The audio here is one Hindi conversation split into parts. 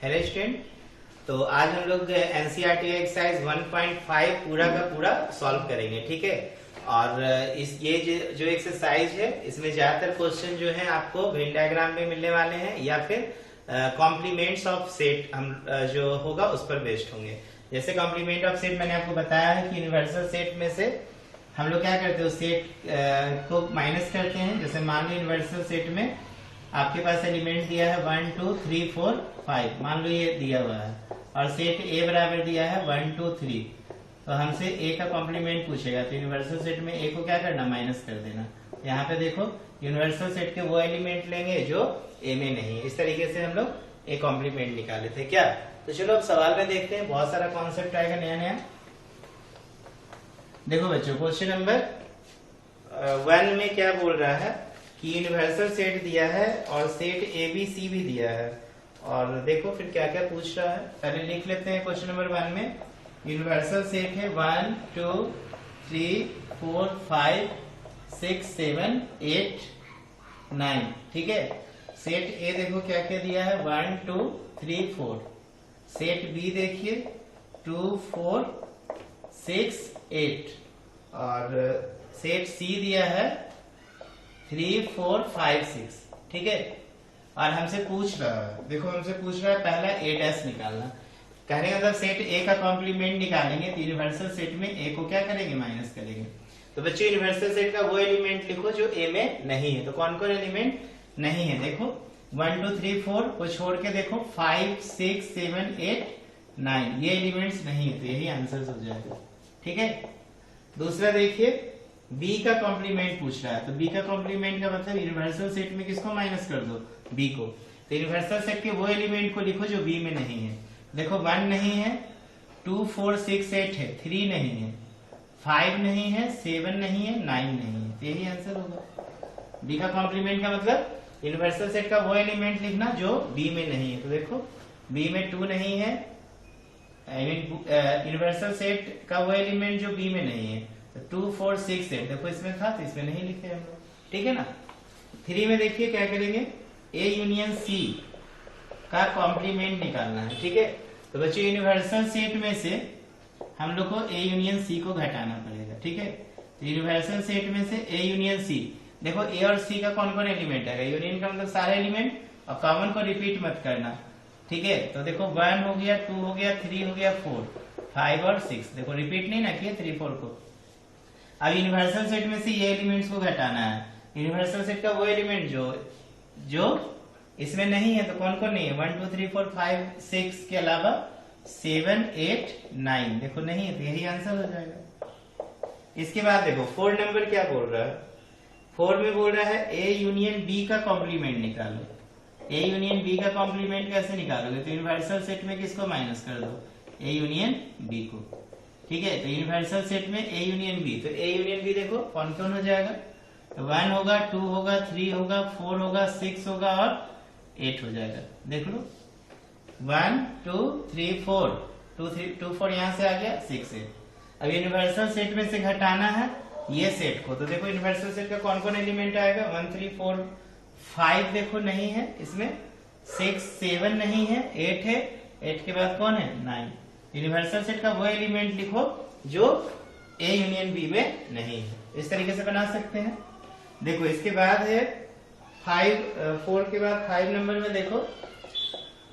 Hello student. तो आज हम लोग एनसीईआरटी एक्सरसाइज 1.5 पूरा का पूरा सॉल्व करेंगे, ठीक है। और इस ये जो एक्सरसाइज है इसमें ज्यादातर क्वेश्चन जो है आपको वेन डायग्राम में मिलने वाले हैं या फिर कॉम्प्लीमेंट्स ऑफ सेट हम जो होगा उस पर बेस्ड होंगे। जैसे कॉम्प्लीमेंट ऑफ सेट मैंने आपको बताया है कि यूनिवर्सल सेट में से हम लोग क्या करते हैं, उस सेट को माइनस करते हैं। जैसे मान लो यूनिवर्सल सेट में आपके पास एलिमेंट दिया है 1 2 3 4 5, मान लो ये दिया हुआ है, और सेट ए बराबर दिया है 1 2 3। तो हमसे ए का कॉम्प्लीमेंट पूछेगा, तो यूनिवर्सल सेट में ए को क्या करना, माइनस कर देना। यहाँ पे देखो यूनिवर्सल सेट के वो एलिमेंट लेंगे जो ए में नहीं है। इस तरीके से हम लोग ए कॉम्प्लीमेंट निकाले थे क्या। तो चलो अब सवाल में देखते हैं, बहुत सारा कॉन्सेप्ट आएगा नया नया। देखो बच्चों, क्वेश्चन नंबर 1 में क्या बोल रहा है कि यूनिवर्सल सेट दिया है और सेट ए बी सी भी दिया है। और देखो फिर क्या क्या पूछ रहा है, पहले लिख लेते हैं। क्वेश्चन नंबर 1 में यूनिवर्सल सेट है 1 2 3 4 5 6 7 8 9, ठीक है। सेट ए देखो क्या क्या दिया है 1 2 3 4। सेट बी देखिए 2 4 6 8। और सेट सी दिया है 3 4 5 6, ठीक है। और हमसे पूछ रहा है, देखो हमसे पूछ रहा है पहला ए डैश निकालना। कहने का मतलब सेट ए का कॉम्प्लीमेंट निकालेंगे तो यूनिवर्सल सेट में ए को क्या करेंगे, माइनस करेंगे। तो बच्चों यूनिवर्सल सेट का वो एलिमेंट लिखो जो ए में नहीं है। तो कौन कौन एलिमेंट नहीं है, देखो 1 2 3 4 को छोड़ के देखो 5 6 7 8 9, ये एलिमेंट्स नहीं है, तो यही आंसर हो जाएगा, ठीक है। दूसरा देखिए बी का कॉम्प्लीमेंट पूछ रहा है, तो बी का कॉम्प्लीमेंट का मतलब यूनिवर्सल सेट में किसको माइनस कर दो, बी को। तो यूनिवर्सल सेट के वो एलिमेंट को लिखो जो बी में नहीं है। देखो 1 नहीं है, 2 4 6 8 है, 3 नहीं है, 5 नहीं है, 7 नहीं है, 9 नहीं है, तो यही आंसर होगा। बी का कॉम्प्लीमेंट का मतलब यूनिवर्सल सेट का वो एलिमेंट लिखना जो बी में नहीं है। तो देखो बी में 2 नहीं है, यूनिवर्सल सेट का वो एलिमेंट जो बी में नहीं है। तो 2 4 6 8 देखो इसमें था तो इसमें नहीं लिखे हम लोग, ठीक है ना। 3 में देखिए क्या करेंगे, ए यूनियन सी का कॉम्प्लीमेंट निकालना है, ठीक है। तो बच्चों यूनिवर्सल सेट में से हम लोग को ए यूनियन सी को घटाना पड़ेगा, ठीक है। तो यूनिवर्सल सेट में से ए यूनियन सी, देखो ए और सी का कौन कौन एलिमेंट है, यूनियन का मतलब सारे एलिमेंट, और कॉमन को रिपीट मत करना, ठीक है। तो देखो 1 हो गया, 2 हो गया, 3 हो गया, 4 5 और 6, देखो रिपीट नहीं ना किए 3 4 को। अब यूनिवर्सल सेट में से ये एलिमेंट्स को घटाना है। यूनिवर्सल सेट का वो एलिमेंट जो इसमें नहीं है, तो कौन कौन नहीं है, 1 2 3 4 5 6 के अलावा 7 8 9, देखो नहीं है, तो यही आंसर हो जाएगा। इसके बाद देखो 4 नंबर क्या बोल रहा है, 4 में बोल रहा है ए यूनियन बी का कॉम्प्लीमेंट निकालो। ए यूनियन बी का कॉम्प्लीमेंट कैसे निकालोगे, तो यूनिवर्सल सेट में किसको माइनस कर दो, ए यूनियन बी को, ठीक है। तो यूनिवर्सल सेट में ए यूनियन बी, तो ए यूनियन बी देखो कौन कौन हो जाएगा, तो 1 होगा, 2 होगा, 3 होगा, 4 होगा, 6 होगा और 8 हो जाएगा। देख लो 1 2 3 4 2 4 यहां से आ गया, 6 8। अब यूनिवर्सल सेट में से घटाना है ये सेट को, तो देखो यूनिवर्सल सेट का कौन कौन एलिमेंट आएगा, 1 3 4 5 देखो नहीं है इसमें, 6 7 नहीं है, 8 है, 8 के बाद कौन है, 9। यूनिवर्सल सेट का वो एलिमेंट लिखो जो ए यूनियन बी में नहीं है। इस तरीके से बना सकते हैं। देखो इसके बाद है 4 के बाद 5 नंबर में देखो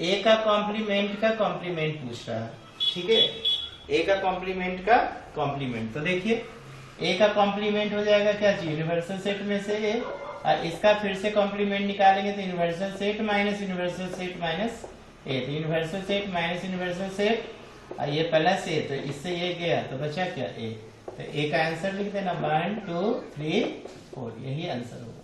ए का कॉम्प्लीमेंट पूछ रहा है, ठीक है। ए का कॉम्प्लीमेंट का कॉम्प्लीमेंट, तो देखिए ए का कॉम्प्लीमेंट हो जाएगा क्या चीज, यूनिवर्सल सेट में से ए, और इसका फिर से कॉम्प्लीमेंट निकालेंगे तो universal set minus universal set minus A, तो universal set minus universal set, और ये प्लस ए, तो इससे ये गया तो बचा क्या, ए। तो ए का आंसर लिख देना 1 2 3 4, यही आंसर होगा।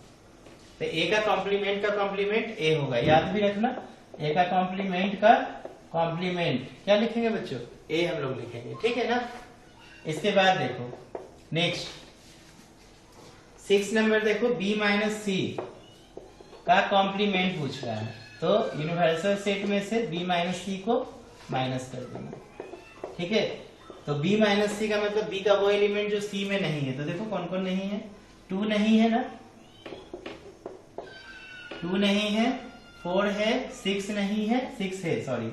तो ए का कॉम्प्लीमेंट ए होगा, याद भी रखना। ए का कॉम्प्लीमेंट का कॉम्प्लीमेंट क्या लिखेंगे बच्चों, ए हम लोग लिखेंगे, ठीक है ना। इसके बाद देखो नेक्स्ट 6 नंबर देखो बी माइनस सी का कॉम्प्लीमेंट पूछ रहा है। तो यूनिवर्सल सेट में से बी माइनस सी को माइनस कर देना, ठीक है। तो b माइनस सी का मतलब b का वो एलिमेंट जो c में नहीं है। तो देखो कौन कौन नहीं है, 2 नहीं है ना, 2 नहीं है, 4 है, 6 नहीं है, 6 है सॉरी,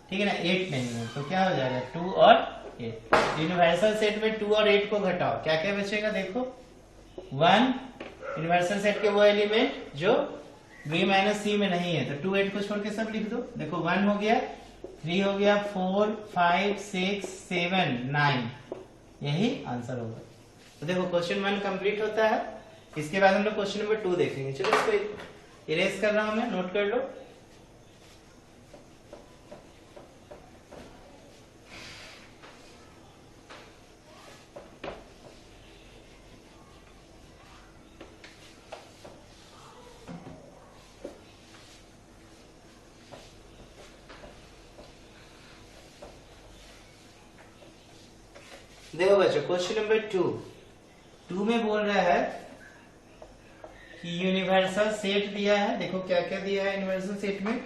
ठीक है ना, 8 नहीं है, तो क्या हो जाएगा 2 और 8। यूनिवर्सल सेट में 2 और 8 को घटाओ, क्या क्या बचेगा देखो, 1 यूनिवर्सल सेट के वो एलिमेंट जो b माइनस सी में नहीं है, तो 2 8 को छोड़ के सब लिख दो, देखो 1 हो गया, 3 हो गया, 4 5 6 7 9, यही आंसर होगा। तो देखो क्वेश्चन 1 कंप्लीट होता है। इसके बाद हम लोग क्वेश्चन नंबर 2 देखेंगे। चलो इसको इरेज कर रहा हूं मैं, नोट कर लो। देखो बच्चों क्वेश्चन नंबर 2 में बोल रहा है कि यूनिवर्सल सेट दिया है, देखो क्या क्या दिया है यूनिवर्सल सेट में,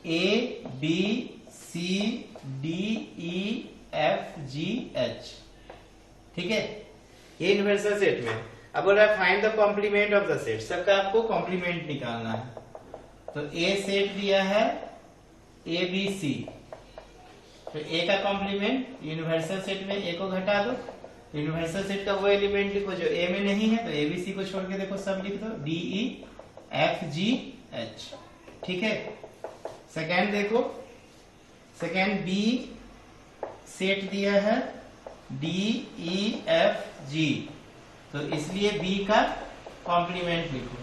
A B C D E F G H, ठीक है, ये यूनिवर्सल सेट में। अब बोल रहा है find the complement of the set, सबका आपको कॉम्प्लीमेंट निकालना है। तो ए सेट दिया है ए बी सी, तो ए का कॉम्प्लीमेंट यूनिवर्सल सेट में ए को घटा दो, यूनिवर्सल सेट का वो एलिमेंट लिखो जो ए में नहीं है, तो एबीसी को छोड़ के देखो सब लिख दो, D E F G H, ठीक है। सेकेंड देखो, सेकेंड बी सेट दिया है डी ई एफ जी, तो इसलिए बी का कॉम्प्लीमेंट लिखो।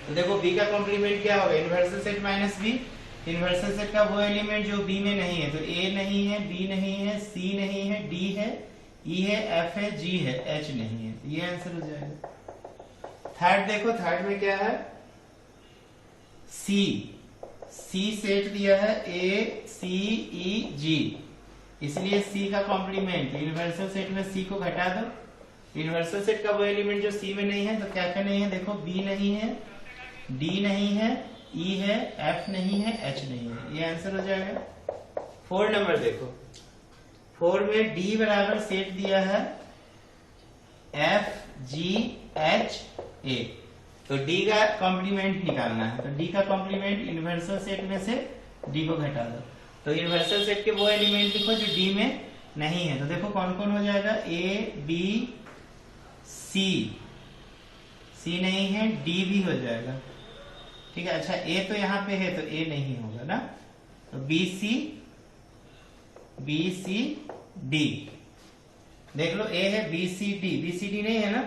तो देखो बी का कॉम्प्लीमेंट क्या होगा, universal set minus B, universal set का वो एलिमेंट जो बी में नहीं है, तो ए नहीं है, बी नहीं है, सी नहीं है, डी है, ई है, एफ है, जी है, एच नहीं है, ये आंसर हो जाएगा। थर्ड देखो, थर्ड में क्या है, सी सेट दिया है ए सी ई जी, इसलिए सी का कॉम्प्लीमेंट यूनिवर्सल सेट में सी को घटा दो, यूनिवर्सल सेट का वो एलिमेंट जो सी में नहीं है, तो क्या क्या नहीं है देखो, बी नहीं है, डी नहीं है, ई है, एफ नहीं है, एच नहीं है, ये आंसर हो जाएगा। 4 नंबर देखो, 4 में डी बराबर सेट दिया है एफ जी एच ए, तो डी का कॉम्प्लीमेंट निकालना है, तो डी का कॉम्प्लीमेंट यूनिवर्सल सेट में से डी को घटा दो, तो यूनिवर्सल सेट के वो एलिमेंट लिखो जो डी में नहीं है, तो देखो कौन कौन हो जाएगा, ए बी सी नहीं है, डी भी हो जाएगा, ठीक है। अच्छा ए तो यहाँ पे है, तो ए नहीं होगा ना, तो बी सी डी, देख लो ए है, बी सी डी नहीं है ना,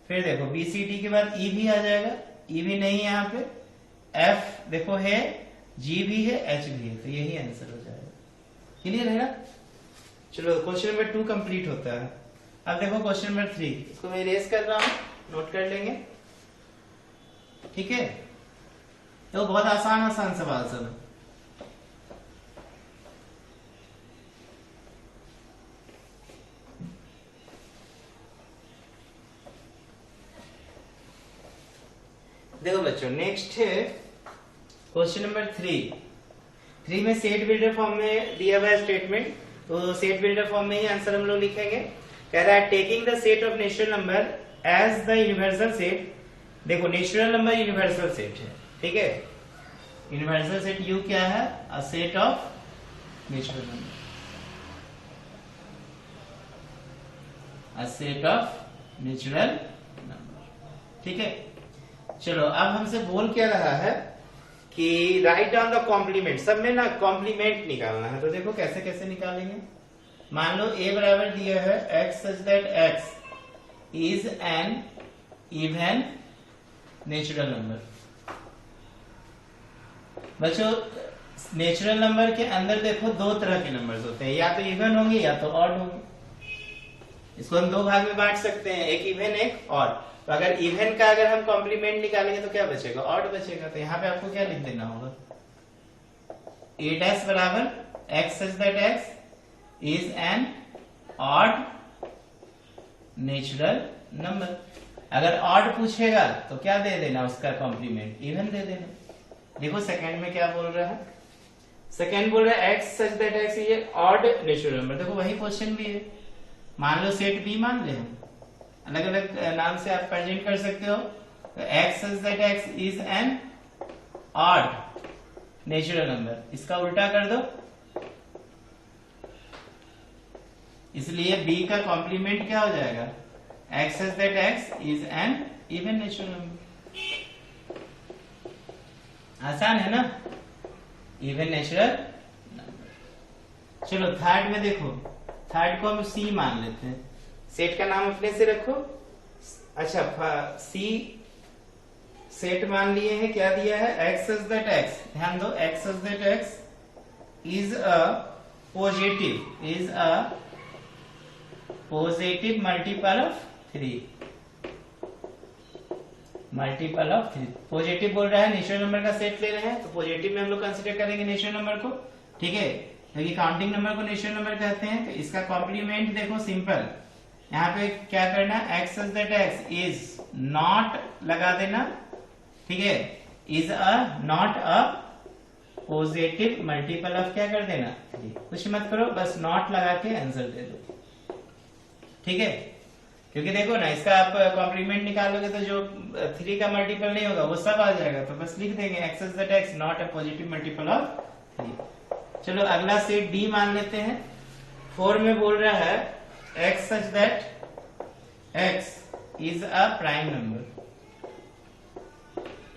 फिर देखो बी सी डी के बाद ई भी आ जाएगा, ई भी नहीं है यहाँ पे, एफ देखो है, जी भी है, एच भी है, तो यही आंसर हो जाएगा। क्लियर है ना। चलो क्वेश्चन नंबर 2 कंप्लीट होता है। अब देखो क्वेश्चन नंबर 3, इसको मैं इरेज कर रहा हूं, नोट कर लेंगे, ठीक है। तो बहुत आसान सवाल सब है। देखो बच्चों नेक्स्ट है क्वेश्चन नंबर 3 में सेट बिल्डर फॉर्म में दिया हुआ है स्टेटमेंट, तो सेट बिल्डर फॉर्म में ही आंसर हम लोग लिखेंगे। कह रहा है taking the set of natural number as the universal set, देखो नेचुरल नंबर यूनिवर्सल सेट है, ठीक है, यूनिवर्सल सेट यू क्या है, a set of natural number, a set of natural number, ठीक है। चलो अब हमसे बोल क्या रहा है कि राइट डाउन द कॉम्प्लीमेंट, सब में ना कॉम्प्लीमेंट निकालना है, तो देखो कैसे कैसे निकालेंगे। मान लो a बराबर दिया है x such that x is an even natural number. बच्चों नेचुरल नंबर के अंदर देखो 2 तरह के नंबर्स होते हैं, या तो इवन होंगे या तो ऑड होंगे। इसको हम 2 भाग में बांट सकते हैं, एक इवन एक ऑड। तो अगर इवन का अगर हम कॉम्प्लीमेंट निकालेंगे तो क्या बचेगा, ऑड बचेगा। तो यहाँ पे आपको क्या लिख देना होगा, a डैश बराबर x such that x is an odd natural number. अगर ऑड पूछेगा तो क्या दे देना, उसका कॉम्प्लीमेंट इवन दे देना। देखो सेकंड में क्या बोल रहा है, सेकंड बोल रहा है x such that x is odd natural number. देखो वही क्वेश्चन भी है, मान लो सेट बी मान ले, हम अलग अलग नाम से आप प्रेजेंट कर सकते हो। तो x such that x is an odd natural number, इसका उल्टा कर दो, इसलिए b का कॉम्प्लीमेंट क्या हो जाएगा, x such that x is an even natural number। आसान है ना, इवन नेचुरल नंबर। चलो थर्ड में देखो, थर्ड को हम c मान लेते हैं, सेट का नाम अपने से रखो। अच्छा c सेट मान लिए हैं, क्या दिया है, x such that x, ध्यान दो, x such that x is a positive multiple of 3, multiple of 3। Positive बोल रहा है, नेचुरल नंबर का सेट ले रहे हैं, तो पॉजिटिव में हम लोग कंसीडर करेंगे नेचुरल नंबर को, ठीक है, क्योंकि काउंटिंग नंबर को नेचुरल नंबर कहते हैं। तो इसका कॉम्प्लीमेंट देखो सिंपल, यहाँ पे क्या करना, x such that x is not लगा देना, ठीक है, is a not a positive multiple of क्या कर देना 3, कुछ मत करो, बस नॉट लगा के आंसर दे दो, ठीक है, क्योंकि देखो ना इसका आप कॉम्प्लीमेंट निकालोगे तो जो 3 का मल्टीपल नहीं होगा वो सब आ जाएगा, तो बस लिख देंगे x such that x not a positive multiple of 3। चलो अगला सेट d मान लेते हैं, 4 में बोल रहा है x such that x is a prime number,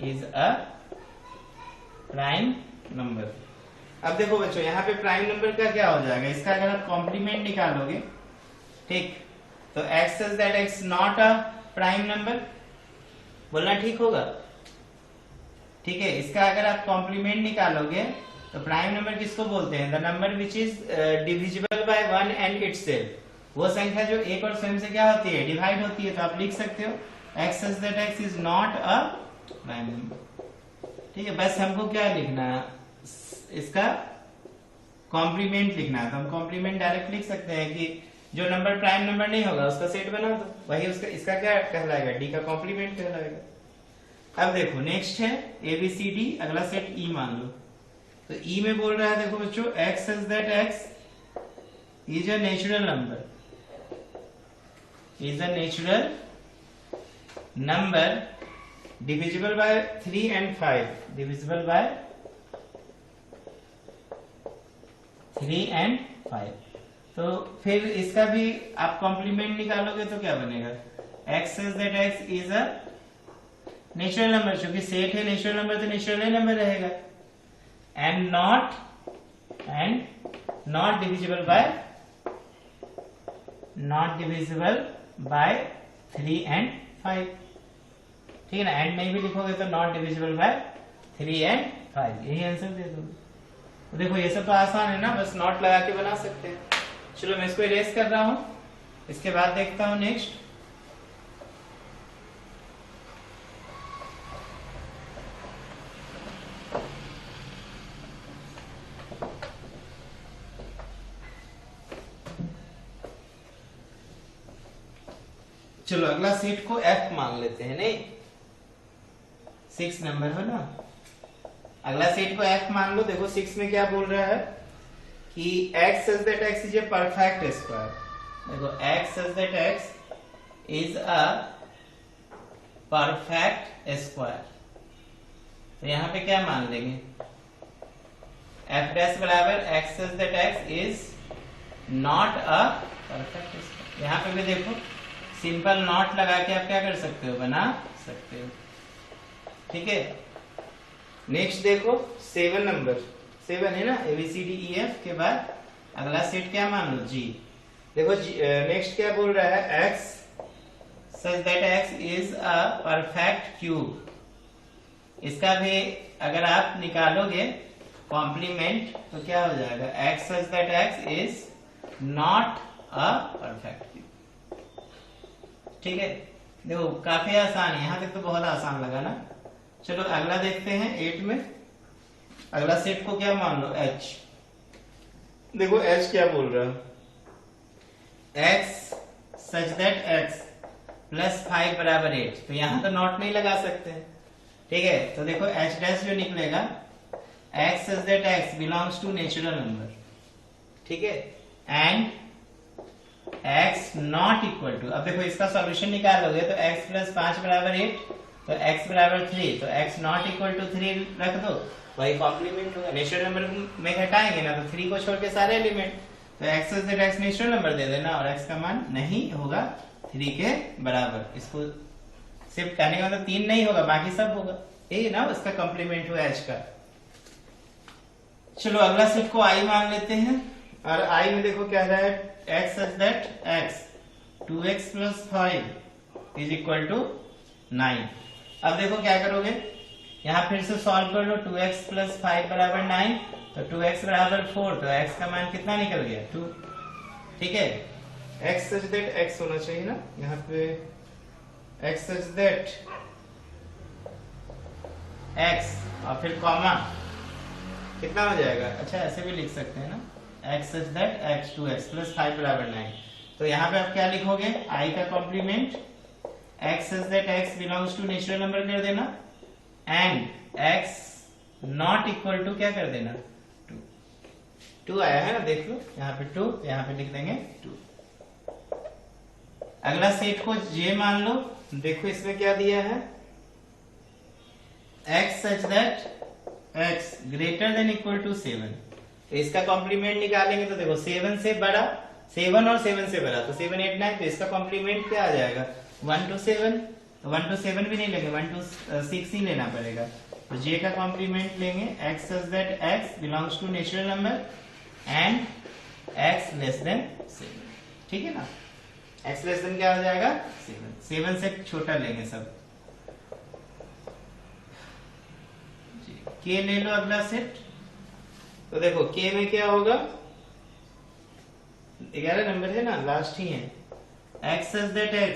is a prime number। अब देखो बच्चों यहाँ पे प्राइम नंबर का क्या हो जाएगा, इसका अगर आप कॉम्प्लीमेंट निकालोगे, ठीक, तो x such that x not a prime number, बोलना ठीक होगा, ठीक है। इसका अगर आप कॉम्प्लीमेंट निकालोगे तो प्राइम नंबर किसको बोलते हैं, the number which is divisible by 1 and itself, वो संख्या जो एक और स्वयं से क्या होती है, डिवाइड होती है। तो आप लिख सकते हो x such that x is not a prime number, ठीक है। बस हमको क्या लिखना है, इसका कॉम्प्लीमेंट लिखना है, तो हम कॉम्प्लीमेंट डायरेक्ट लिख सकते हैं कि जो नंबर प्राइम नंबर नहीं होगा उसका सेट बना दो, वही उसका इसका क्या कहलाएगा, डी का कॉम्प्लीमेंट कहलाएगा। अब देखो नेक्स्ट है ABCD, अगला सेट E मान लो, तो E में बोल रहा है, देखो बच्चों x such that x is a natural number, is a natural number divisible by 3 and 5, divisible by 3 and 5। तो फिर इसका भी आप कॉम्प्लीमेंट निकालोगे तो क्या बनेगा, x such that x is a natural number, क्योंकि सेट है नेचुरल नंबर तो नेचुरल नंबर रहेगा, and not divisible by 3 and 5, ठीक है ना, एंड नहीं भी लिखोगे तो नॉट डिविजिबल बाय 3 and 5, यही आंसर दे दो। तो देखो ये सब तो आसान है ना, बस नॉट लगा के बना सकते हैं। चलो मैं इसको इरेज कर रहा हूं, इसके बाद देखता हूं नेक्स्ट। चलो अगला सेट को F मान लेते हैं, नहीं 6 नंबर है ना, अगला सेट को F मान लो। देखो 6 में क्या बोल रहा है कि x such that x is a perfect square, देखो x such that x is a perfect square, तो यहां पे क्या मान लेंगे, f dash बराबर x such that x is not a perfect square। यहां पे भी देखो सिंपल नॉट लगा के आप क्या कर सकते हो, बना सकते हो, ठीक है। नेक्स्ट देखो 7 नंबर, 7 है ना, ABCDEF के बाद अगला सेट क्या मान लो, G। देखो नेक्स्ट क्या बोल रहा है, x such that x is a perfect cube, इसका भी अगर आप निकालोगे कॉम्प्लीमेंट तो क्या हो जाएगा, x such that x is not a perfect cube, ठीक है। देखो काफी आसान है, यहां तक तो बहुत आसान लगा ना। चलो अगला देखते हैं 8 में, अगला सेट को क्या मान लो, H। देखो H क्या बोल रहा है, x such that x plus 5 बराबर 8, तो यहां तो नॉट नहीं लगा सकते, ठीक है। तो देखो H डैश जो निकलेगा, x such that x belongs to natural number, ठीक है, and x not equal to, अब देखो इसका सॉल्यूशन निकालोगे तो x प्लस 5 बराबर 8, तो x बराबर 3, तो x नॉट इक्वल टू 3 रख दो, वही कॉम्प्लीमेंट होगा। नेचुरल नंबर में घटाएंगे ना तो 3 को छोड़ के सारे एलिमेंट, तो x से x नेचुरल नंबर दे देना और x का मान नहीं होगा 3 के बराबर। इसको सिर्फ कहने का मतलब 3 नहीं होगा, बाकी सब होगा, यही ना उसका कॉम्प्लीमेंट हुआ h का। चलो अगला सेट को i मान लेते हैं, और i में देखो क्या रहा है, x such that x 2x plus 5 is equal to 9। अब देखो क्या करोगे, यहाँ फिर से सॉल्व कर लो, 2x plus 5 बराबर 9, तो 2x बराबर 4, तो x का मान कितना निकल गया 2। ठीक है, x such that x होना चाहिए ना यहाँ पे, x such that x और फिर कॉमा कितना हो जाएगा, अच्छा ऐसे भी लिख सकते हैं ना, x such that x 2x plus 5 बराबर 9। तो यहाँ पे आप क्या लिखोगे, i का complement x such that x belongs to natural number कर देना, and x not equal to क्या कर देना 2 आया है ना, देख लो यहाँ पे 2, यहाँ पे लिख देंगे 2। अगला सेट को j मान लो, देखो इसमें क्या दिया है, x such that x greater than equal to 7। तो इसका कॉम्प्लीमेंट निकालेंगे तो देखो 7 से बड़ा, 7 और 7 से बड़ा, तो 7 8 9, तो इसका कॉम्प्लीमेंट क्या आ जाएगा 1 to 7, तो 1 to 7 भी नहीं लेंगे, 1 to 6 ही लेना पड़ेगा। तो j का कॉम्प्लीमेंट लेंगे x such that x belongs to natural number and x less than 7। ठीक है ना, x लेस देन क्या हो जाएगा 7 से छोटा लेंगे सब। k ले लो अगला सेट, तो देखो k में क्या होगा, 11 नंबर है ना, लास्ट ही है, x such that x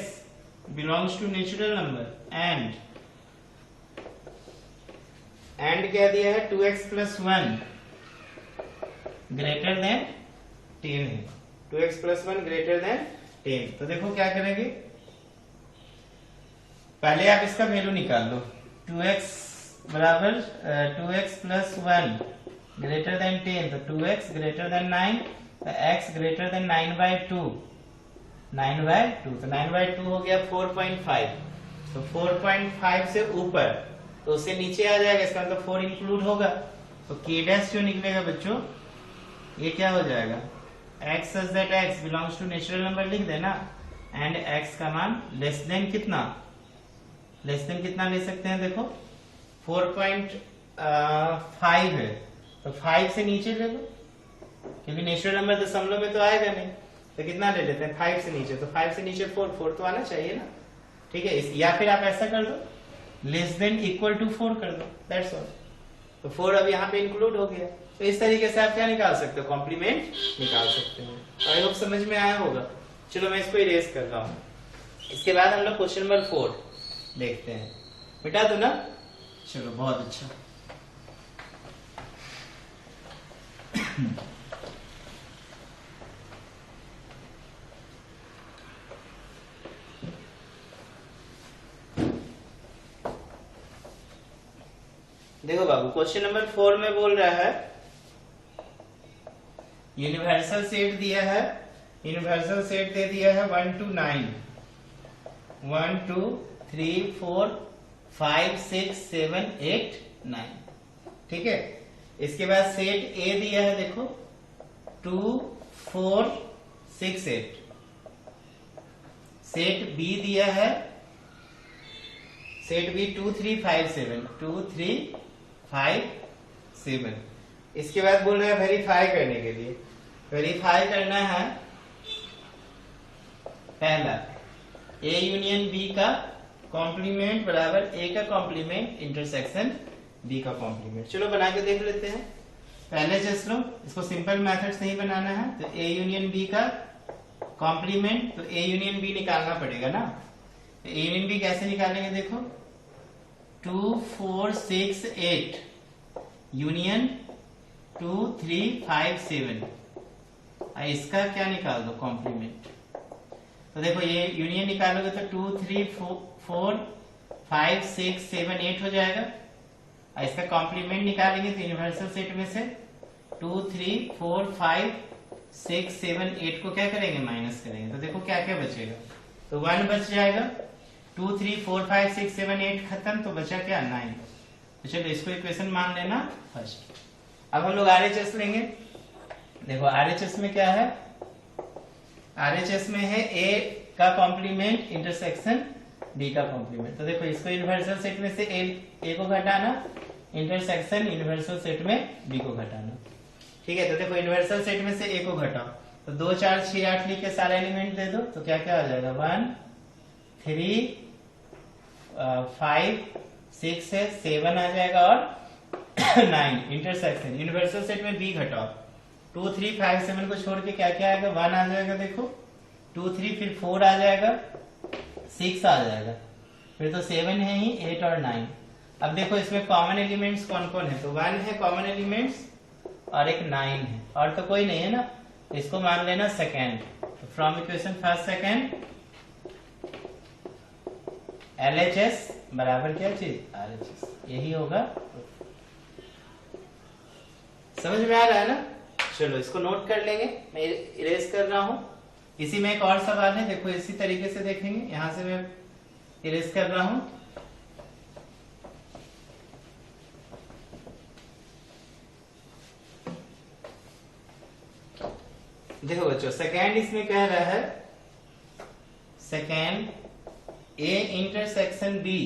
belongs to natural number and क्या दिया है 2x plus 1 greater than 10 है, 2x plus 1 greater than 10। तो देखो क्या करेंगे, पहले आप इसका वैल्यू निकाल लो, 2x बराबर 2x plus 1 greater than 10, तो 2x greater than 9, तो x greater than 9 by 2, 9 by 2, तो 9 by 2 हो गया 4.5, तो 4.5 से ऊपर तो उससे नीचे आ जाएगा, इसका मतलब 4 इंक्लूड होगा, तो k डैश जो निकलेगा बच्चों ये क्या हो जाएगा, x such that x belongs to natural number लिख देना, एंड x का मान लेस देन कितना, लेस देन कितना ले सकते हैं, देखो 4.5 है, तो 5 से नीचे ले लो, क्योंकि नेचुरल नंबर दशमलव में तो आएगा नहीं, तो कितना ले लेते हैं 5 से नीचे, तो 5 से नीचे 4 तो आना चाहिए ना। ठीक है, या फिर आप ऐसा कर दो, लेस देन इक्वल टू 4 कर दो, दैट्स ऑल। तो 4 अब यहाँ पे इंक्लूड हो गया, तो इस तरीके से आप क्या निकाल सकते हो, कॉम्प्लीमेंट निकाल सकते हैं। आई होप समझ में आया होगा। चलो मैं इसको इरेज कर रहा हूँ, इसके बाद हम लोग क्वेश्चन नंबर 4 देखते हैं। मिटा दो ना, चलो बहुत अच्छा। देखो बाबू, क्वेश्चन नंबर 4 में बोल रहा है यूनिवर्सल सेट दिया है, यूनिवर्सल सेट दे दिया है 1 to 9, 1 2 3 4 5 6 7 8 9। ठीक है, इसके बाद सेट ए दिया है, देखो 2 4 6 8। सेट बी दिया है, सेट बी 2 3 5 7, 2 3 5 7। इसके बाद बोल रहे हैं वेरीफाई करने के लिए, वेरीफाई करना है पहला ए यूनियन बी का कॉम्प्लीमेंट बराबर ए का कॉम्प्लीमेंट इंटरसेक्शन बी का कॉम्प्लीमेंट। चलो बना के देख लेते हैं। पहले जस्ट लो, इसको सिंपल मेथड से ही बनाना है, तो ए यूनियन बी का कॉम्प्लीमेंट, तो ए यूनियन बी निकालना पड़ेगा ना। तो ए यूनियन बी कैसे निकालेंगे, देखो 2 4 6 8 यूनियन 2 3 5 7, इसका क्या निकाल दो कॉम्प्लीमेंट। तो देखो ये यूनियन निकालोगे तो 2 3 4 5 6 7 8 हो जाएगा, और इसका कॉम्प्लीमेंट निकालेंगे तो यूनिवर्सल सेट में से 2 3 4 5 6 7 8 को क्या करेंगे, माइनस करेंगे। तो देखो क्या क्या बचेगा, तो 1 बच जाएगा, 2 3 4 5 6 7 8 खत्म, तो बचा क्या 9। तो चलो इसको इक्वेशन मान लेना फर्स्ट। अब हम लोग आरएचएस लेंगे। देखो आरएचएस में क्या है, आरएचएस में है ए का कॉम्प्लीमेंट इंटरसेक्शन बी का कॉम्प्लीमेंट। तो देखो इसको यूनिवर्सल सेट में से ए को घटाना, इंटरसेक्शन यूनिवर्सल सेट में बी को घटाना। ठीक है, तो देखो यूनिवर्सल सेट में से ए को घटाओ, तो 2 4 6 8 लिख के सारा एलिमेंट दे दो, तो क्या क्या आ जाएगा 1 3 5 6 है 7 आ जाएगा और 9। इंटरसेक्शन यूनिवर्सल सेट में बी घटाओ, 2 3 5 7 को छोड़ के क्या क्या आएगा 1 आ जाएगा, देखो 2 3 फिर 4 आ जाएगा 6 आ जाएगा, फिर तो 7 है ही 8 और 9। अब देखो इसमें कॉमन एलिमेंट्स कौन कौन है, तो 1 है कॉमन एलिमेंट्स और एक 9 है, और तो कोई नहीं है ना, इसको मान लेना सेकेंड। तो from equation first second LHS बराबर क्या चीज RHS, यही होगा। समझ में आ रहा है ना? चलो इसको नोट कर लेंगे, मैं इरेज कर रहा हूं। इसी में एक और सवाल है, देखो इसी तरीके से देखेंगे, यहां से मैं इरेज कर रहा हूं। देखो बच्चों सेकेंड इसमें कह रहा है, सेकेंड ए इंटरसेक्शन बी,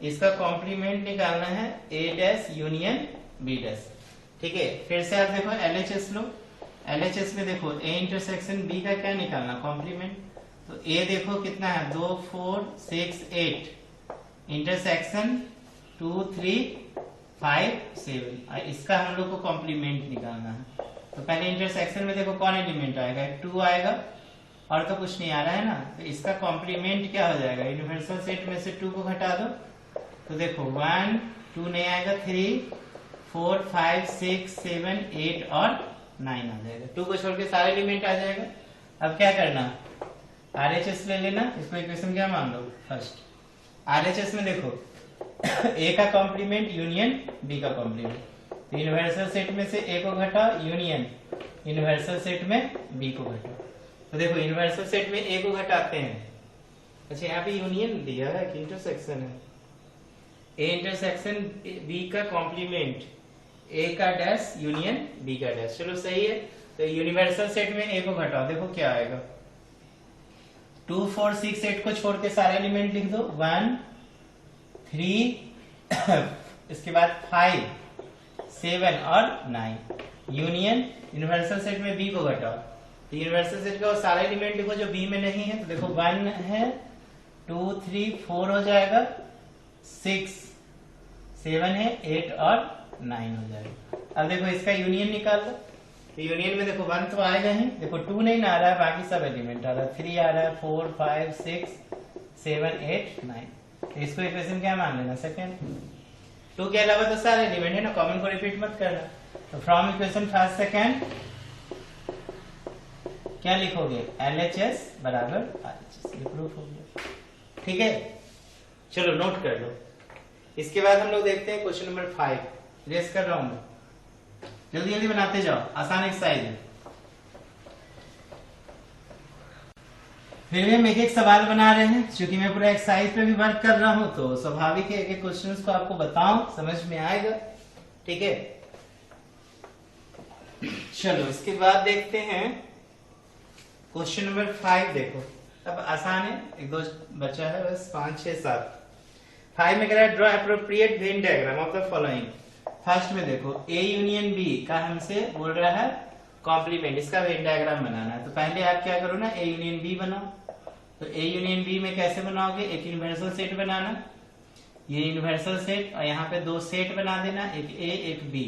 इसका कॉम्प्लीमेंट निकालना है ए डैश यूनियन बी डैश। ठीक है, फिर से आप देखो LHS लो, LHS में देखो ए इंटरसेक्शन बी का क्या निकालना कॉम्प्लीमेंट, तो ए देखो कितना है 2 4 6 8, इंटरसेक्शन 2 3 5 7, इसका हम लोग को कॉम्प्लीमेंट निकालना है। तो पहले इंटरसेक्शन में देखो कौन एलिमेंट आएगा, 2 आएगा और तो कुछ नहीं आ रहा है ना, तो इसका कॉम्प्लीमेंट क्या हो जाएगा, यूनिवर्सल सेट में से 2 को घटा दो, तो देखो 1 2 नहीं आएगा, 3 4 5 6 7 8 और 9 आ जाएगा, 2 को छोड़ के सारे एलिमेंट आ जाएगा। अब क्या करना, RHS ले लेना, इसको इक्वेशन क्या मान लो फर्स्ट। RHS में देखो ए का कॉम्प्लीमेंट यूनियन बी का कॉम्प्लीमेंट, तो यूनिवर्सल सेट में से ए को घटाओ, यूनियन यूनिवर्सल सेट में बी को घटाओ। तो देखो यूनिवर्सल सेट में ए को घटाते हैं, अच्छा यहाँ पे यूनियन दिया है कि इंटरसेक्शन है, ए इंटरसेक्शन बी का कॉम्प्लीमेंट ए का डैश यूनियन बी का डैश, चलो सही है। तो यूनिवर्सल सेट में ए को घटाओ, देखो क्या आएगा 2 4 6 8 को छोड़ के सारे एलिमेंट लिख दो, 1 3 इसके बाद 5 7 और 9, यूनियन यूनिवर्सल सेट में बी को घटाओ, तो यूनिवर्सल सेट का वो सारा एलिमेंट लिखो जो बी में नहीं है, तो देखो 1 है 2 3 4 हो जाएगा, 6 7 है 8 और 9 हो जाएगा। अब देखो इसका यूनियन निकाल लो, तो यूनियन में देखो 1 तो आएगा ही, देखो 2 नहीं ना आ रहा है, बाकी सब एलिमेंट आ रहा है, 3 आ रहा है 4 5 6 7 8 9, तो इसको इक्वेशन क्या मान लेना सेकेंड। 2 के अलावा तो सारे एलिमेंट है ना, कॉमन को रिपीट मत करना। तो फ्रॉम इक्वेशन फर्स्ट सेकेंड क्या लिखोगे LHS बराबर RHS, ये प्रूफ हो गया। ठीक है, चलो नोट कर लो। इसके बाद हम लोग देखते हैं क्वेश्चन नंबर 5, रेस कर रहा हूं मैं, जल्दी जल्दी बनाते जाओ, आसान एक्सरसाइज है। फिर भी हम एक एक सवाल बना रहे हैं, क्योंकि मैं पूरा एक्सरसाइज पे भी वर्क कर रहा हूं, तो स्वाभाविक है एक एक क्वेश्चंस को आपको बताऊं, समझ में आएगा। ठीक है, चलो इसके बाद देखते हैं क्वेश्चन नंबर 5। देखो अब आसान है, एक दो बचा है बस, 5 6 7। 5 में कह रहा है draw appropriate Venn diagram of the following. First में देखो ए यूनियन बी का हमसे बोल रहा है कॉम्प्लीमेंट, इसका वेन डायग्राम बनाना है। तो पहले आप क्या करो ना, ए यूनियन बी बनाओ। तो ए यूनियन बी में कैसे बनाओगे, एक यूनिवर्सल सेट बनाना, ये यूनिवर्सल सेट, और यहाँ पे 2 सेट बना देना, एक ए एक बी।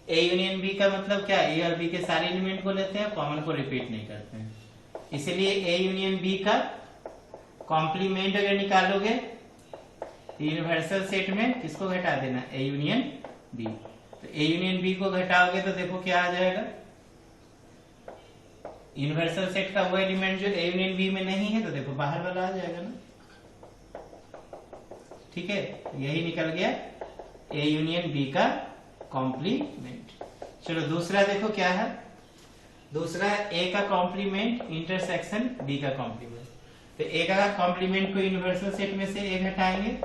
ए यूनियन बी का मतलब क्या, ए और बी के सारे एलिमेंट को लेते हैं, कॉमन को रिपीट नहीं करते हैं, इसलिए ए यूनियन बी का कॉम्प्लीमेंट अगर निकालोगे यूनिवर्सल सेट में किसको घटा देना, ए यूनियन बी। तो ए यूनियन बी को घटाओगे तो देखो क्या आ जाएगा, यूनिवर्सल सेट का वो एलिमेंट जो ए यूनियन बी में नहीं है, तो देखो बाहर वाला आ जाएगा ना। ठीक है, यही निकल गया ए यूनियन बी का कॉम्प्लीमेंट। चलो दूसरा देखो क्या है, दूसरा है ए का कॉम्प्लीमेंट इंटरसेक्शन बी का कॉम्प्लीमेंट। तो ए का कॉम्प्लीमेंट को यूनिवर्सल सेट में से ए घटाएंगे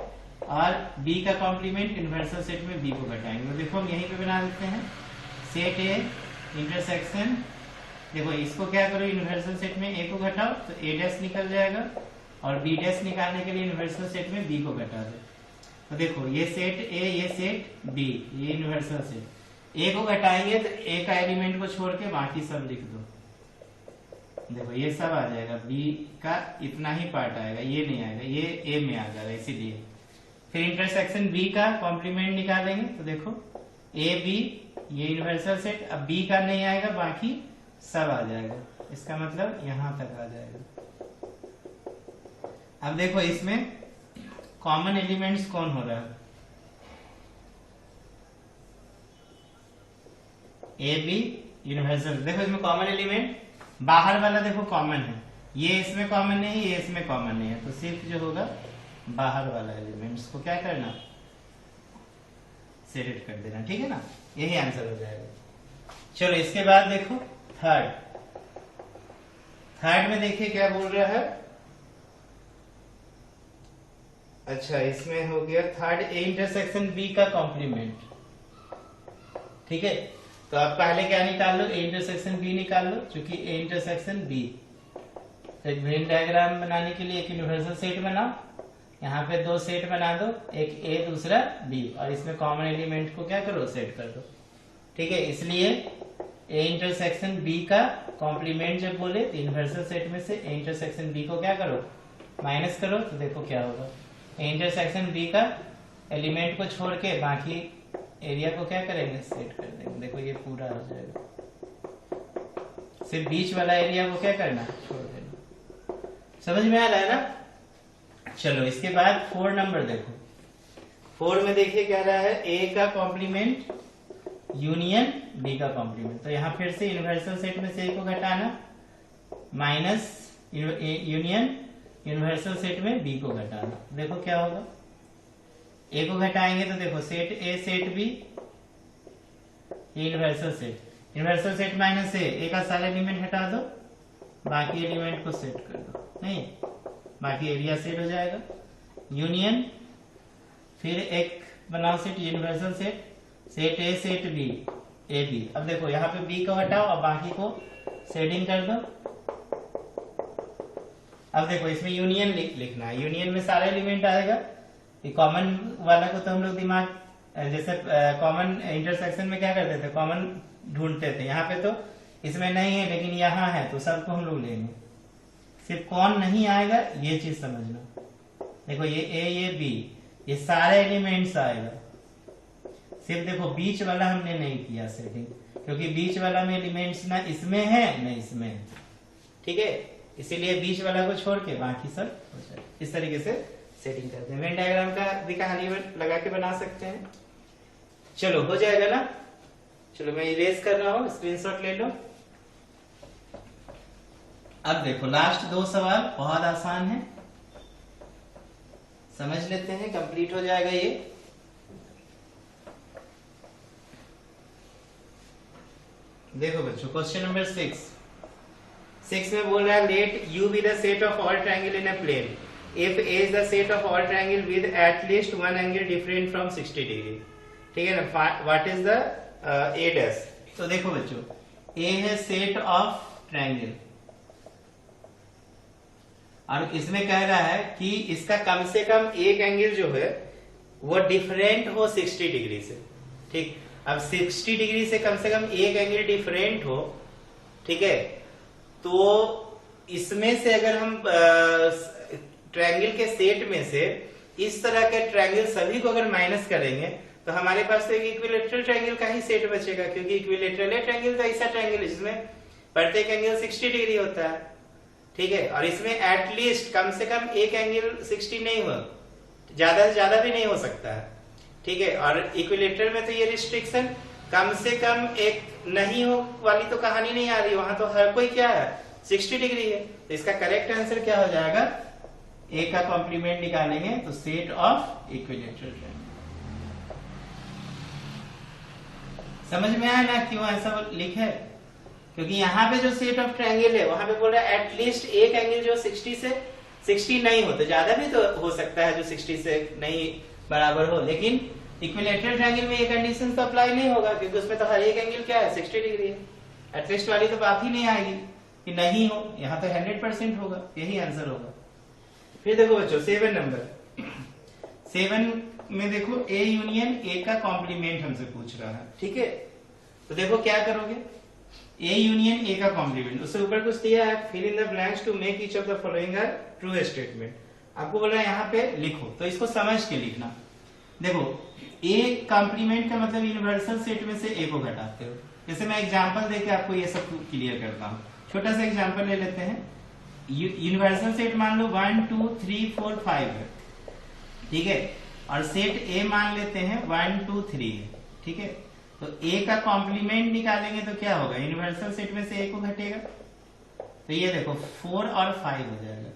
और बी का कॉम्प्लीमेंट यूनिवर्सल सेट में बी को घटाएंगे। तो देखो हम यहीं पे बना देते हैं सेट ए इंटरसेक्शन, देखो इसको क्या करो यूनिवर्सल सेट में ए को घटाओ तो ए डैश निकल जाएगा और बी डैश निकालने के लिए यूनिवर्सल सेट में बी को घटा दो। तो देखो ये सेट ए ये सेट बी ये यूनिवर्सल सेट, ए को घटाएंगे तो ए का एलिमेंट को छोड़ के बाकी सब लिख दो। देखो ये सब आ जाएगा, बी का इतना ही पार्ट आएगा, ये नहीं आएगा, ये ए में आ जाएगा इसीलिए। फिर इंटरसेक्शन बी का कॉम्प्लीमेंट निकालेंगे तो देखो ए बी ये यूनिवर्सल सेट, अब बी का नहीं आएगा बाकी सब आ जाएगा, इसका मतलब यहां तक आ जाएगा। अब देखो इसमें कॉमन एलिमेंट्स कौन हो रहा है, ए बी यूनिवर्सल। देखो इसमें कॉमन एलिमेंट बाहर वाला देखो कॉमन है, ये इसमें कॉमन नहीं है, ये इसमें कॉमन नहीं है, तो सिर्फ जो होगा बाहर वाला एलिमेंट्स को क्या करना सेलेक्ट कर देना, ठीक है ना, यही आंसर हो जाएगा। चलो इसके बाद देखो थर्ड में देखिए क्या बोल रहा है। अच्छा इसमें हो गया थर्ड ए इंटरसेक्शन बी का कॉम्प्लीमेंट, ठीक है। तो आप पहले क्या निकाल लो, ए इंटरसेक्शन बी निकाल लो, क्योंकि ए इंटरसेक्शन बी। तो एक वेन डायग्राम बनाने के लिए एक यूनिवर्सल सेट बनाओ, यहाँ पे दो सेट बना दो, एक ए दूसरा बी, और इसमें कॉमन एलिमेंट को क्या करो सेट कर दो, ठीक है। इसलिए ए इंटरसेक्शन बी का कॉम्प्लीमेंट जब बोले तो यूनिवर्सल सेट में से ए इंटरसेक्शन बी को क्या करो माइनस करो, तो देखो क्या होगा, ए इंटरसेक्शन बी का एलिमेंट को छोड़ के बाकी एरिया को क्या करेंगे सेट कर देंगे। देखो ये पूरा हो जाएगा, सिर्फ बीच वाला एरिया को क्या करना छोड़ देना। समझ में आ रहा है ना। चलो इसके बाद 4 नंबर देखो, 4 में देखिए क्या रहा है, ए का कॉम्प्लीमेंट यूनियन बी का कॉम्प्लीमेंट। तो यहां फिर से यूनिवर्सल सेट में से ए को घटाना माइनस यूनियन यूनिवर्सल सेट में बी को घटाना। देखो क्या होगा, ए को घटाएंगे तो देखो set A set B universal set, universal set minus A का सारा एलिमेंट हटा दो, बाकी एलिमेंट को सेट कर दो, नहीं बाकी एरिया सेट हो जाएगा। यूनियन फिर एक बनाओ set universal set, set A set B A B. अब देखो यहाँ पे बी को हटाओ और बाकी को सेटिंग कर दो। अब देखो इसमें यूनियन लिखना है, यूनियन में सारा एलिमेंट आएगा, ये कॉमन वाला को तो हम लोग दिमाग जैसे कॉमन इंटरसेक्शन में क्या करते थे कॉमन ढूंढते थे, यहाँ पे तो इसमें नहीं है लेकिन यहाँ है तो सबको हम लोग लेंगे, सिर्फ कौन नहीं आएगा ये चीज समझना। देखो ये ए ये बी ये सारे एलिमेंट्स आएगा, सिर्फ देखो बीच वाला हमने नहीं किया सेटिंग, क्योंकि बीच वाला में एलिमेंट्स ना इसमें है ना इसमें है, ठीक है, इसीलिए बीच वाला को छोड़ के बाकी सब हो जाए। इस तरीके से सेटिंग करते हैं, वेन डायग्राम का भी कहानी लगा के बना सकते हैं। चलो हो जाएगा ना। चलो मैं इरेज कर रहा हूं, स्क्रीनशॉट ले लो। अब देखो लास्ट 2 सवाल बहुत आसान है, समझ लेते हैं, कंप्लीट हो जाएगा ये। देखो बच्चों क्वेश्चन नंबर 6 में बोल रहा है let U be the set of all triangle in a plane if A is the set of all triangle with at least one angle different from 60 degree, ठीक है ना। What is the A dash. तो देखो बच्चों ए है सेट ऑफ ट्रायंगल और इसमें कह रहा है कि इसका कम से कम एक एंगल जो है वो डिफरेंट हो 60 डिग्री से, ठीक। अब 60 डिग्री से कम एक एंगल डिफरेंट हो, ठीक है, तो इसमें से अगर हम ट्रायंगल के सेट में से इस तरह के ट्रायंगल सभी को अगर माइनस करेंगे तो हमारे पास तो एक इक्विलेटरल ट्रायंगल का ही सेट बचेगा, क्योंकि इक्विलेटरल ट्रायंगल तो ऐसा ट्रायंगल है जिसमें प्रत्येक एंगल 60 डिग्री होता है, ठीक है, और इसमें एटलीस्ट कम से कम एक एंगल 60 नहीं हो, ज्यादा से ज्यादा भी नहीं हो सकता है, ठीक है। और इक्विलेटरल में तो ये रिस्ट्रिक्शन कम से कम एक नहीं हो वाली तो कहानी नहीं आ रही, वहां तो हर कोई क्या है 60 डिग्री है। तो इसका करेक्ट आंसर क्या हो जाएगा, ए का कॉम्प्लीमेंट निकालेंगे तो सेट ऑफ इक्विलेटरल ट्रायंगल। समझ में आया ना क्यों ऐसा लिखा है, क्योंकि यहाँ पे जो सेट ऑफ ट्रायंगल है वहां पे बोल रहा है एटलीस्ट एक एंगल जो 60 से 60 नहीं हो तो ज्यादा भी तो हो सकता है जो 60 से नहीं बराबर हो, लेकिन इक्विलैटरल ट्रायंगल में ये कंडीशन तो अप्लाई नहीं होगा क्योंकि उसमें तो हर एक एंगल क्या है 60 डिग्री है। एटलीस्ट वाली तो बात ही नहीं आएगी कि नहीं हो, यहाँ तो 100% होगा, यही आंसर होगा। फिर देखो बच्चों 7 नंबर, 7 में देखो ए यूनियन ए का कॉम्प्लीमेंट हमसे पूछ रहा है, ठीक है। तो देखो क्या करोगे, ए यूनियन ए का कॉम्प्लीमेंट, उससे ऊपर कुछ दिया है, fill in the blanks to make each of the following are true statement. आपको बोल रहा है यहाँ पे लिखो, तो इसको समझ के लिखना। देखो ए कॉम्प्लीमेंट का मतलब यूनिवर्सल सेट में से ए को घटाते हो। जैसे मैं एग्जांपल देके आपको ये सब क्लियर करता हूँ। छोटा सा एग्जांपल ले लेते हैं। यूनिवर्सल सेट मान लो 1 2 3 4 5 है, ठीक है, और सेट ए मान लेते हैं 1 2 3 है, ठीक है। तो ए का कॉम्प्लीमेंट निकालेंगे तो क्या होगा, यूनिवर्सल सेट में से ए को घटेगा, तो ये देखो 4 और 5 हो जाएगा।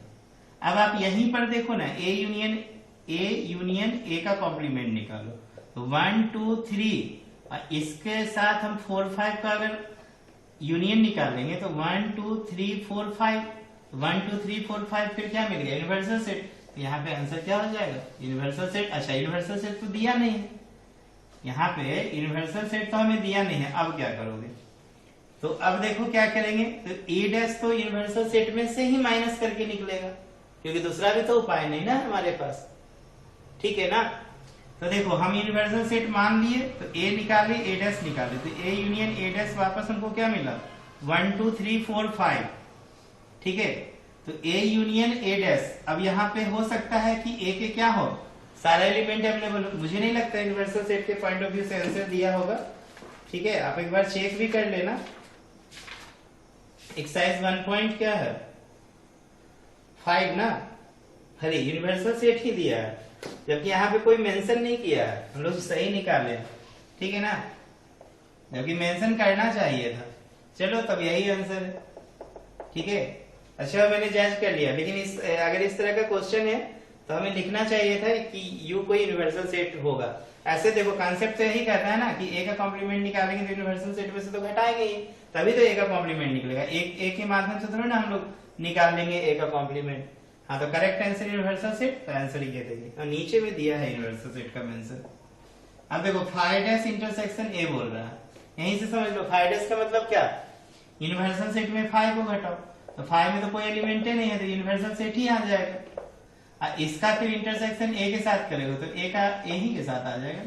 अब आप यहीं पर देखो ना, ए यूनियन ए का कॉम्प्लीमेंट निकालो, तो 1 2 3 और इसके साथ हम 4 5 का अगर यूनियन निकालेंगे तो 1 2 3 4 5, 1 2 3 4 5 फिर क्या मिल गया, यूनिवर्सल सेट। तो यहाँ पे आंसर क्या हो जाएगा, यूनिवर्सल सेट। अच्छा यूनिवर्सल सेट तो दिया नहीं है, यहाँ पे यूनिवर्सल सेट तो हमें दिया नहीं है। अब क्या करोगे, तो अब देखो क्या करेंगे, तो ए डैश तो यूनिवर्सल सेट में से ही माइनस करके निकलेगा क्योंकि दूसरा भी तो उपाय नहीं ना हमारे पास, ठीक है ना। तो देखो हम यूनिवर्सल सेट मान लिए, तो ए निकाले, ए डैश निकाले, तो ए यूनियन ए डैश वापस हमको क्या मिला 1 2 3 4 5, ठीक है। तो ए यूनियन ए डैश, अब यहाँ पे हो सकता है कि ए के क्या हो, सारा एलिमेंट अवेलेबल हो। मुझे नहीं लगता यूनिवर्सल सेट के पॉइंट ऑफ व्यू से आंसर दिया होगा, ठीक है। आप एक बार चेक भी कर लेना। एक्सरसाइज 1 पॉइंट क्या है 5 ना, अरे यूनिवर्सल सेट ही दिया है, जबकि यहाँ पे कोई मेंशन नहीं किया है, हम लोग सही निकाले, ठीक है ना, जबकि मेंशन करना चाहिए था। चलो तब यही आंसर है, ठीक है। अच्छा मैंने जज कर लिया, लेकिन अगर इस तरह का क्वेश्चन है तो हमें लिखना चाहिए था कि यू कोई यूनिवर्सल सेट होगा। ऐसे देखो कॉन्सेप्ट तो यही करना है ना कि ए का कॉम्प्लीमेंट निकालेंगे तो यूनिवर्सल सेट में से तो घटाएंगे ही, तभी तो ए का कॉम्प्लीमेंट निकलेगा। एक के माध्यम से थोड़ा ना हम लोग निकाल लेंगे ए का कॉम्प्लीमेंट। हाँ तो करेक्ट आंसर यूनिवर्सल सेट, तो आंसर ये देंगे, और नीचे में दिया है यूनिवर्सल सेट का मेंशन। अब देखो 5 डैश इंटरसेक्शन ए बोल रहा है, यहीं से समझ लो 5 डैश का मतलब क्या, यूनिवर्सल सेट में 5 को घटाओ, तो 5 में तो कोई एलिमेंट नहीं है, तो यूनिवर्सल सेट ही आ जाएगा। इसका फिर इंटरसेक्शन ए के साथ करेगा तो ए का ए ही के साथ आ जाएगा।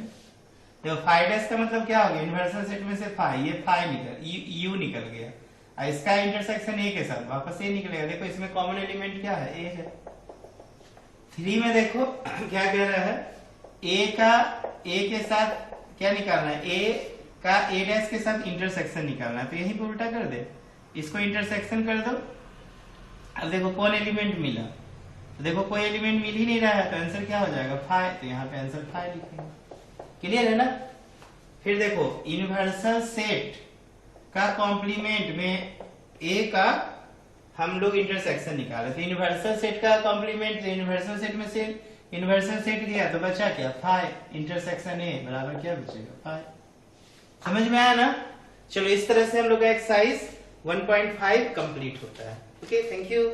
तो 5 डैश का मतलब क्या हो गया, यूनिवर्सल सेट में से 5, ये 5 निकल यू निकल गया, और इसका इंटरसेक्शन ए के साथ वापस ए निकलेगा। देखो इसमें कॉमन एलिमेंट क्या है, ए है। 3 में देखो क्या कह रहा है, ए का ए के साथ क्या निकालना है, ए का ए डैश के साथ इंटरसेक्शन निकालना है, तो यही पे उल्टा कर दे, इसको इंटरसेक्शन कर दो। अब देखो कौन एलिमेंट मिला, तो देखो कोई एलिमेंट मिल ही नहीं रहा है, तो आंसर क्या हो जाएगा 5, तो यहाँ पे आंसर 5 लिखेंगे। क्लियर है ना। फिर देखो यूनिवर्सल सेट का कॉम्प्लीमेंट में ए का हम लोग इंटरसेक्शन निकाले, तो यूनिवर्सल सेट का कॉम्प्लीमेंट, तो यूनिवर्सल सेट में से यूनिवर्सल सेट दिया तो बचा क्या 5 इंटरसेक्शन ए बराबर क्या बचेगा 5। समझ में आया ना। चलो इस तरह से हम लोग का एक्सरसाइज 1.5 कंप्लीट होता है। Okay thank you.